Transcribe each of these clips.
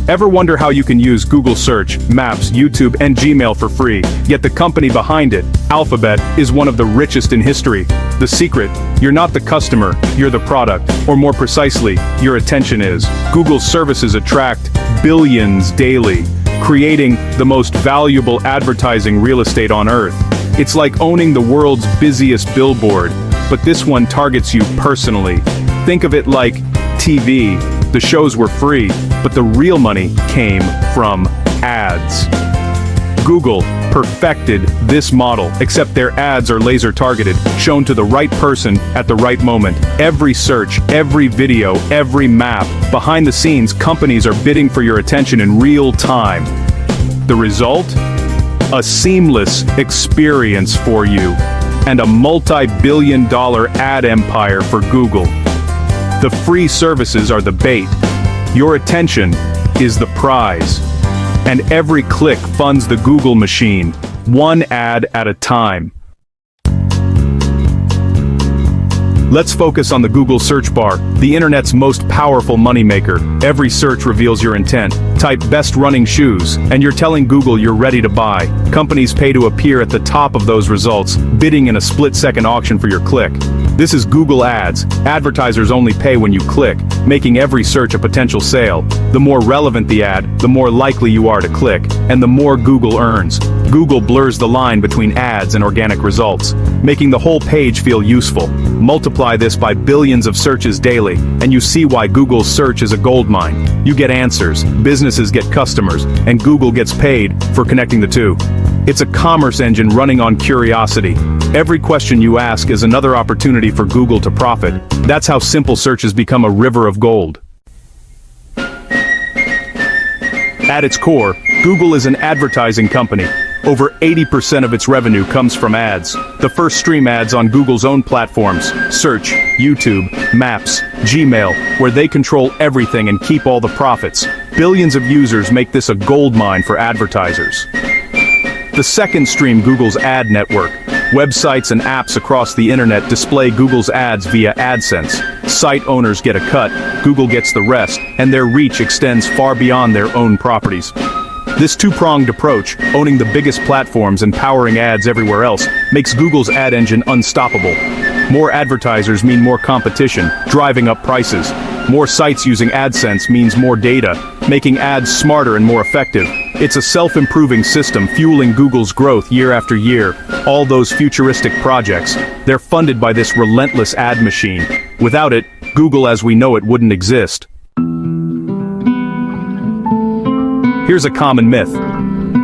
Ever wonder how you can use Google Search, Maps, YouTube, and Gmail for free, yet the company behind it, Alphabet, is one of the richest in history? The secret: you're not the customer, you're the product, or more precisely, your attention is. Google's services attract billions daily, creating the most valuable advertising real estate on Earth. It's like owning the world's busiest billboard, but this one targets you personally. Think of it like TV. The shows were free, but the real money came from ads. Google perfected this model, except their ads are laser targeted, shown to the right person at the right moment. Every search, every video, every map. Behind the scenes, companies are bidding for your attention in real time. The result? A seamless experience for you, and a multi-billion-dollar ad empire for Google. The free services are the bait. Your attention is the prize. And every click funds the Google machine, one ad at a time. Let's focus on the Google search bar, the internet's most powerful moneymaker. Every search reveals your intent. Type "best running shoes," and you're telling Google you're ready to buy. Companies pay to appear at the top of those results, bidding in a split-second auction for your click. This is Google Ads. Advertisers only pay when you click, making every search a potential sale. The more relevant the ad, the more likely you are to click, and the more Google earns. Google blurs the line between ads and organic results, making the whole page feel useful. Multiply this by billions of searches daily, and you see why Google's search is a goldmine. You get answers, businesses get customers, and Google gets paid for connecting the two. It's a commerce engine running on curiosity. Every question you ask is another opportunity for Google to profit. That's how simple searches become a river of gold. At its core, Google is an advertising company. Over 80% of its revenue comes from ads. The first stream ads on Google's own platforms: Search, YouTube, Maps, Gmail, where they control everything and keep all the profits. Billions of users make this a goldmine for advertisers. The second stream, Google's ad network. Websites and apps across the internet display Google's ads via AdSense. Site owners get a cut, Google gets the rest, and their reach extends far beyond their own properties. This two-pronged approach, owning the biggest platforms and powering ads everywhere else, makes Google's ad engine unstoppable. More advertisers mean more competition, driving up prices. More sites using AdSense means more data, making ads smarter and more effective. It's a self-improving system fueling Google's growth year after year. All those futuristic projects, they're funded by this relentless ad machine. Without it, Google as we know it wouldn't exist. Here's a common myth.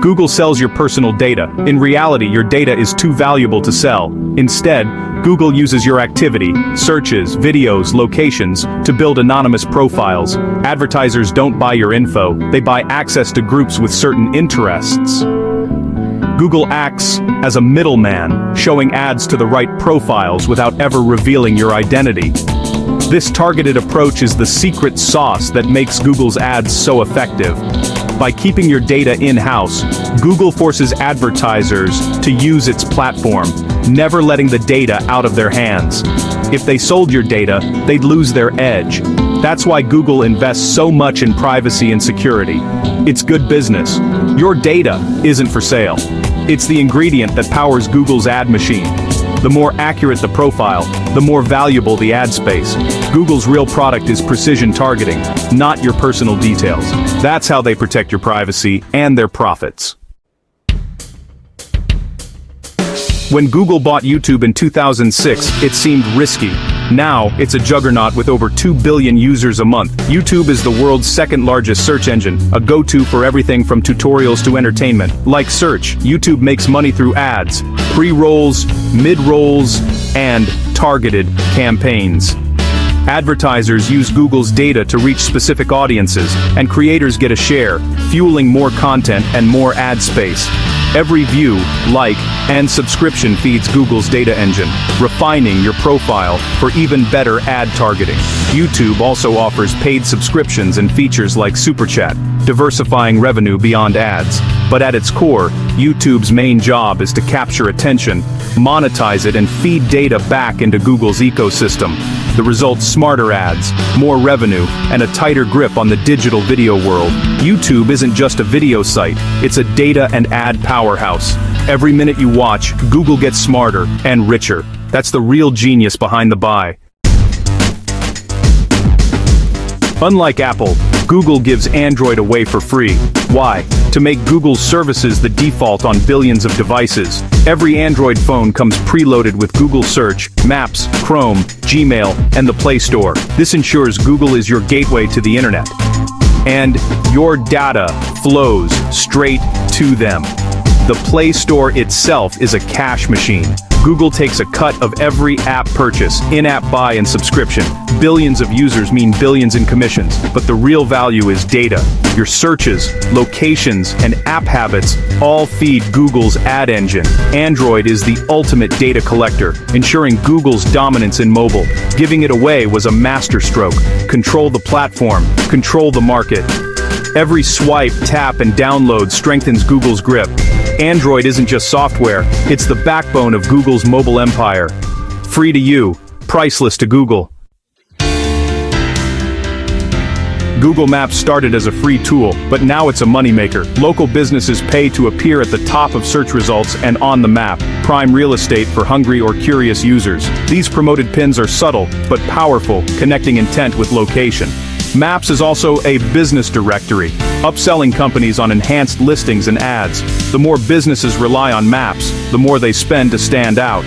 Google sells your personal data. In reality, your data is too valuable to sell. Instead, Google uses your activity, searches, videos, locations, to build anonymous profiles. Advertisers don't buy your info, they buy access to groups with certain interests. Google acts as a middleman, showing ads to the right profiles without ever revealing your identity. This targeted approach is the secret sauce that makes Google's ads so effective. By keeping your data in-house, Google forces advertisers to use its platform, never letting the data out of their hands. If they sold your data, they'd lose their edge. That's why Google invests so much in privacy and security. It's good business. Your data isn't for sale. It's the ingredient that powers Google's ad machine. The more accurate the profile, the more valuable the ad space. Google's real product is precision targeting, not your personal details. That's how they protect your privacy and their profits. When Google bought YouTube in 2006, it seemed risky. Now, it's a juggernaut with over 2 billion users a month. YouTube is the world's second largest search engine, a go-to for everything from tutorials to entertainment. Like search, YouTube makes money through ads, pre-rolls, mid-rolls, and targeted campaigns. Advertisers use Google's data to reach specific audiences, and creators get a share, fueling more content and more ad space. Every view, like, and subscription feeds Google's data engine, refining your profile for even better ad targeting. YouTube also offers paid subscriptions and features like Super Chat, diversifying revenue beyond ads. But at its core, YouTube's main job is to capture attention, monetize it, and feed data back into Google's ecosystem. The result: smarter ads, more revenue, and a tighter grip on the digital video world. YouTube isn't just a video site, it's a data and ad powerhouse. Every minute you watch, Google gets smarter and richer. That's the real genius behind the buy. Unlike Apple, Google gives Android away for free. Why? To make Google's services the default on billions of devices. Every Android phone comes preloaded with Google Search, Maps, Chrome, Gmail, and the Play Store. This ensures Google is your gateway to the internet. And your data flows straight to them. The Play Store itself is a cash machine. Google takes a cut of every app purchase, in-app buy and subscription. Billions of users mean billions in commissions, but the real value is data. Your searches, locations, and app habits all feed Google's ad engine. Android is the ultimate data collector, ensuring Google's dominance in mobile. Giving it away was a masterstroke. Control the platform, control the market. Every swipe, tap, and download strengthens Google's grip. Android isn't just software, it's the backbone of Google's mobile empire. Free to you, priceless to Google. Google Maps started as a free tool, but now it's a moneymaker. Local businesses pay to appear at the top of search results and on the map, prime real estate for hungry or curious users. These promoted pins are subtle, but powerful, connecting intent with location. Maps is also a business directory, upselling companies on enhanced listings and ads. The more businesses rely on Maps, the more they spend to stand out.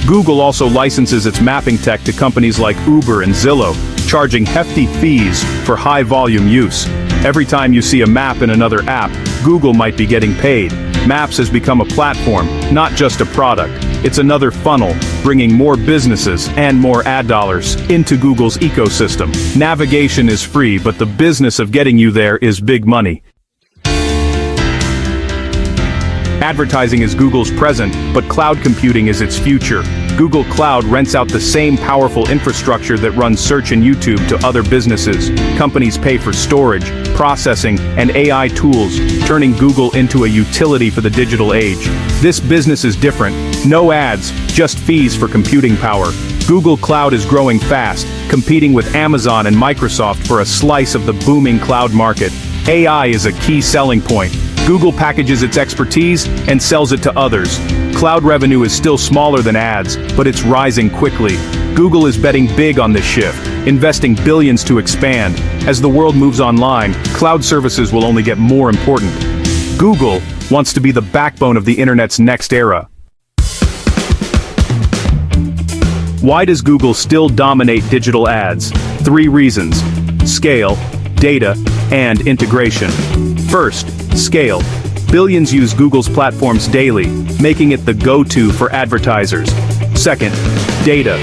Google also licenses its mapping tech to companies like Uber and Zillow, charging hefty fees for high-volume use. Every time you see a map in another app, Google might be getting paid. Maps has become a platform, not just a product. It's another funnel, bringing more businesses and more ad dollars into Google's ecosystem. Navigation is free, but the business of getting you there is big money. Advertising is Google's present, but cloud computing is its future. Google Cloud rents out the same powerful infrastructure that runs search and YouTube to other businesses. Companies pay for storage, processing, and AI tools, turning Google into a utility for the digital age. This business is different. No ads, just fees for computing power. Google Cloud is growing fast, competing with Amazon and Microsoft for a slice of the booming cloud market. AI is a key selling point. Google packages its expertise and sells it to others. Cloud revenue is still smaller than ads, but it's rising quickly. Google is betting big on this shift, investing billions to expand. As the world moves online, cloud services will only get more important. Google wants to be the backbone of the internet's next era. Why does Google still dominate digital ads? 3 reasons: scale, data, and integration. First, scale. Billions use Google's platforms daily, making it the go-to for advertisers. Second, data.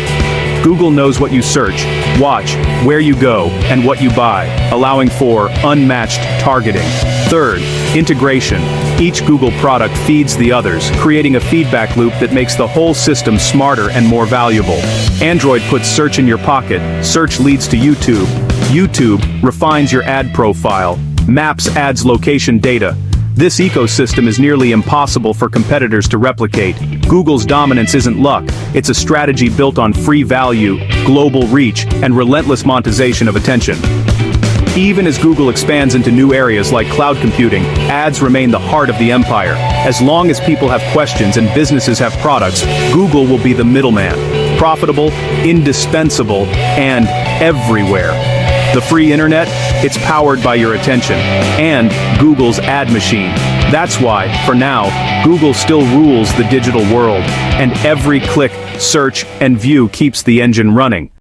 Google knows what you search, watch, where you go, and what you buy, allowing for unmatched targeting. Third, integration. Each Google product feeds the others, creating a feedback loop that makes the whole system smarter and more valuable. Android puts search in your pocket, search leads to YouTube. YouTube refines your ad profile. Maps adds location data. This ecosystem is nearly impossible for competitors to replicate. Google's dominance isn't luck, it's a strategy built on free value, global reach, and relentless monetization of attention. Even as Google expands into new areas like cloud computing, ads remain the heart of the empire. As long as people have questions and businesses have products, Google will be the middleman. Profitable, indispensable, and everywhere. The free internet, it's powered by your attention, and Google's ad machine. That's why, for now, Google still rules the digital world, and every click, search, and view keeps the engine running.